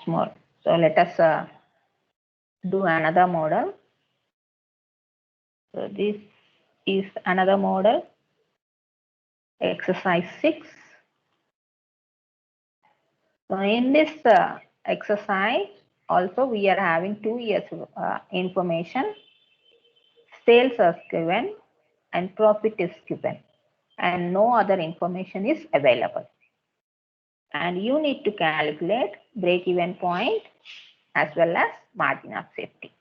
more. So let us do another model. So this is another model, exercise 6. So in this exercise, also we are having 2 years information. Sales are given and profit is given, and no other information is available. And you need to calculate break-even point as well as margin of safety.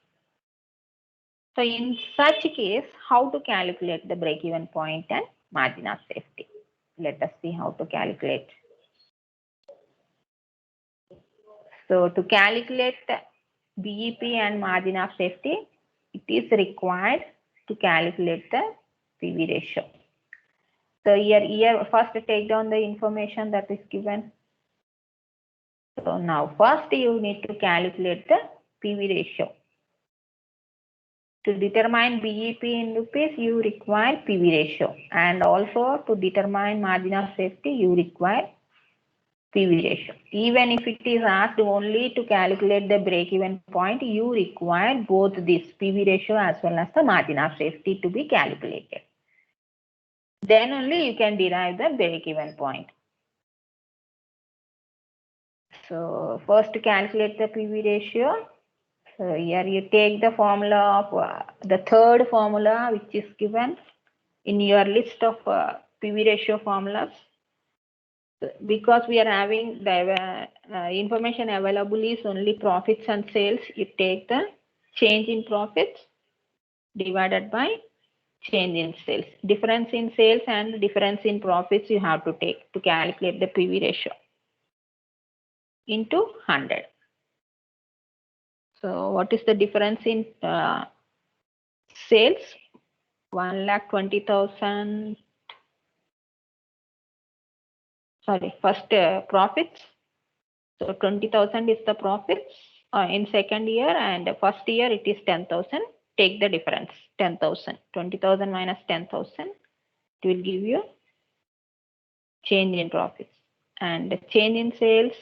So in such case, how to calculate the break-even point and margin of safety? Let us see how to calculate. So to calculate the BEP and margin of safety, it is required to calculate the PV ratio. So here first take down the information that is given. So now first you need to calculate the PV ratio. To determine BEP in rupees, you require PV ratio, and also to determine margin of safety, you require PV ratio. Even if it is asked only to calculate the break-even point, you require both this PV ratio as well as the margin of safety to be calculated. Then only you can derive the break-even point. So first to calculate the PV ratio. So here you take the formula of the third formula which is given in your list of PV ratio formulas. Because we are having the information available is only profits and sales, you take the change in profits divided by change in sales. Difference in sales and difference in profits you have to take to calculate the PV ratio into 100. So what is the difference in sales? 1,20,000. Sorry, first profits. So 20,000 is the profits in second year, and first year it is 10,000. Take the difference, 10,000. 20,000 minus 10,000, it will give you change in profits. And change in sales,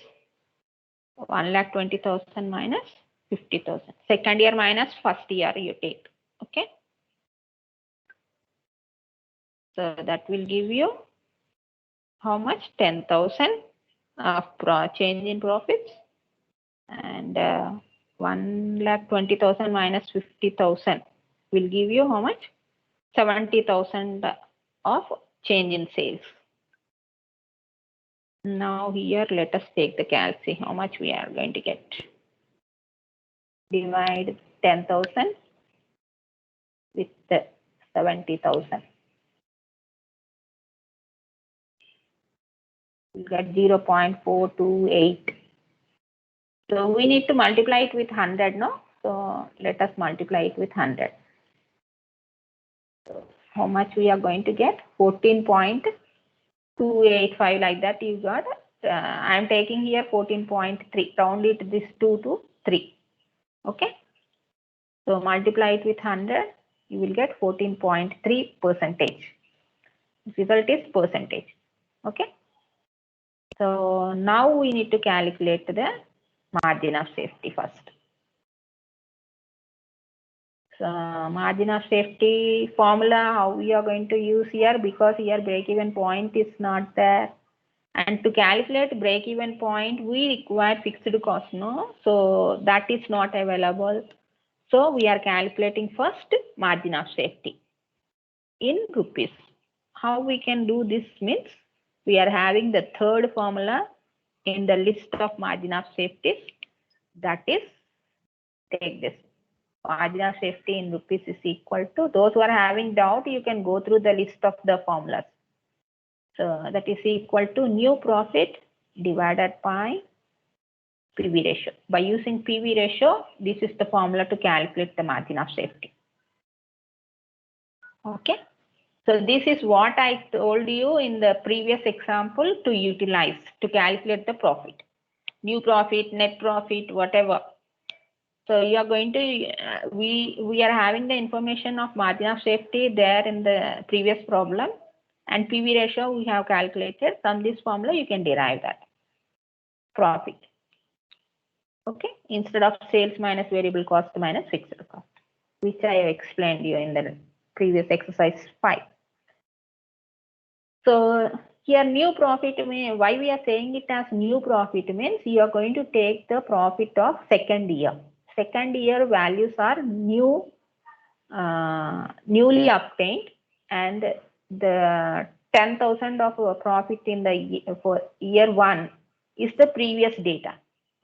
1,20,000 minus 50,000. Second year minus first year you take. Okay. So that will give you how much? 10,000 of change in profits, and 1,20,000 minus 50,000 will give you how much? 70,000 of change in sales. Now here let us take the calc, see how much we are going to get. Divide 10,000 with 70,000. We get 0.428. So we need to multiply it with 100, no? So let us multiply it with 100. So how much we are going to get? 14.285, like that you got. I am taking here 14.3. Round it this 2 to 3. Okay. So multiply it with 100. You will get 14.3%. Result is percentage. Okay. So now we need to calculate the margin of safety first. So margin of safety formula, how we are going to use here, because here break-even point is not there. And to calculate break-even point, we require fixed cost, no? So that is not available. So we are calculating first margin of safety in rupees. How we can do this means, we are having the third formula in the list of margin of safety. That is, take this. Margin of safety in rupees is equal to, those who are having doubt, you can go through the list of the formulas. So that is equal to new profit divided by PV ratio. By using PV ratio, this is the formula to calculate the margin of safety. Okay. So this is what I told you in the previous example to utilize to calculate the profit. New profit, net profit, whatever. So you are going to, we are having the information of margin of safety there in the previous problem, and PV ratio we have calculated. From this formula you can derive that profit. Okay, instead of sales minus variable cost minus fixed cost, which I have explained you in the previous exercise 5. So here new profit means, why we are saying it as new profit means you are going to take the profit of second year. Second year values are new, newly obtained, and the 10,000 of profit in the for year 1 is the previous data.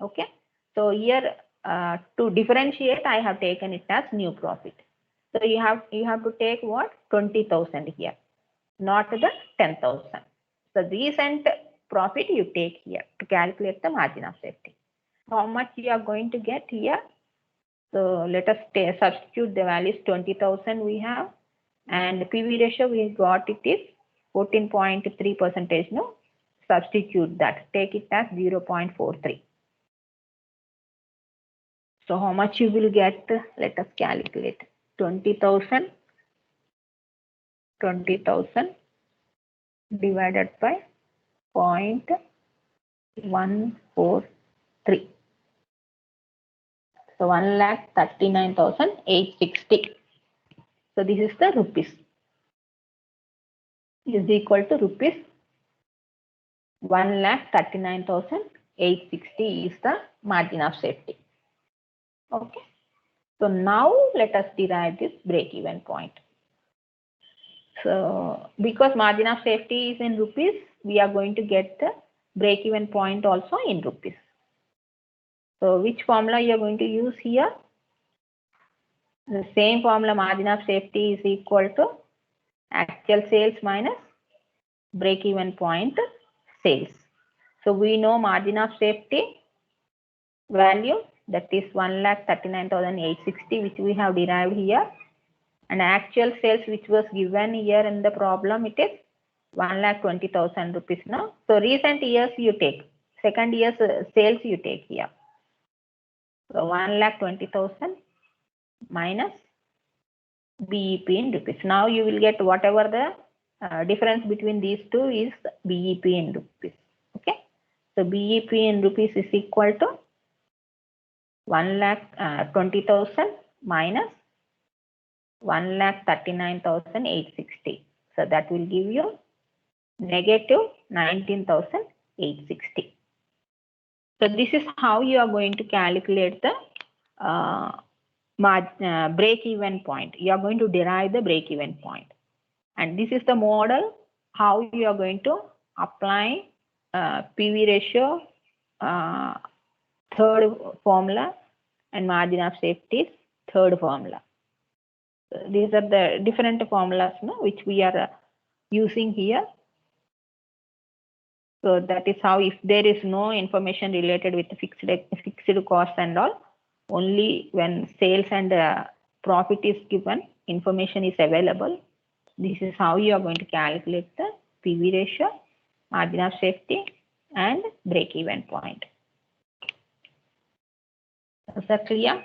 Okay, so here to differentiate, I have taken it as new profit. So you have to take what, 20,000 here, not the 10,000. So recent profit you take here to calculate the margin of safety. How much you are going to get here? So let us substitute the values. 20,000 we have, and PV ratio we got it is 14.3%. No, substitute that. Take it as 0.43. So how much you will get? Let us calculate. 20,000 divided by 0.143. So 1,39,860. So this is the rupees. Is equal to rupees 1,39,860 is the margin of safety. Okay. So now let us derive this break-even point. So because margin of safety is in rupees, we are going to get the break-even point also in rupees. So which formula you are going to use here? The same formula, margin of safety is equal to actual sales minus break-even point sales. So we know margin of safety value, that is 1,39,860, which we have derived here, and actual sales which was given here in the problem, it is 1,20,000 rupees now. So recent years you take, second year's sales you take here. So 1,20,000 minus BEP in rupees. Now you will get whatever the difference between these two is BEP in rupees. Okay, so BEP in rupees is equal to 1,20,000 minus 1,39,860. So that will give you negative 19,860. So this is how you are going to calculate the break-even point. You are going to derive the break-even point. And this is the model how you are going to apply PV ratio, third formula, and margin of safety, third formula. These are the different formulas, no, which we are using here. So that is how, if there is no information related with the fixed cost and all, only when sales and profit is given, information is available. This is how you are going to calculate the PV ratio, margin of safety, and break-even point. Is that clear?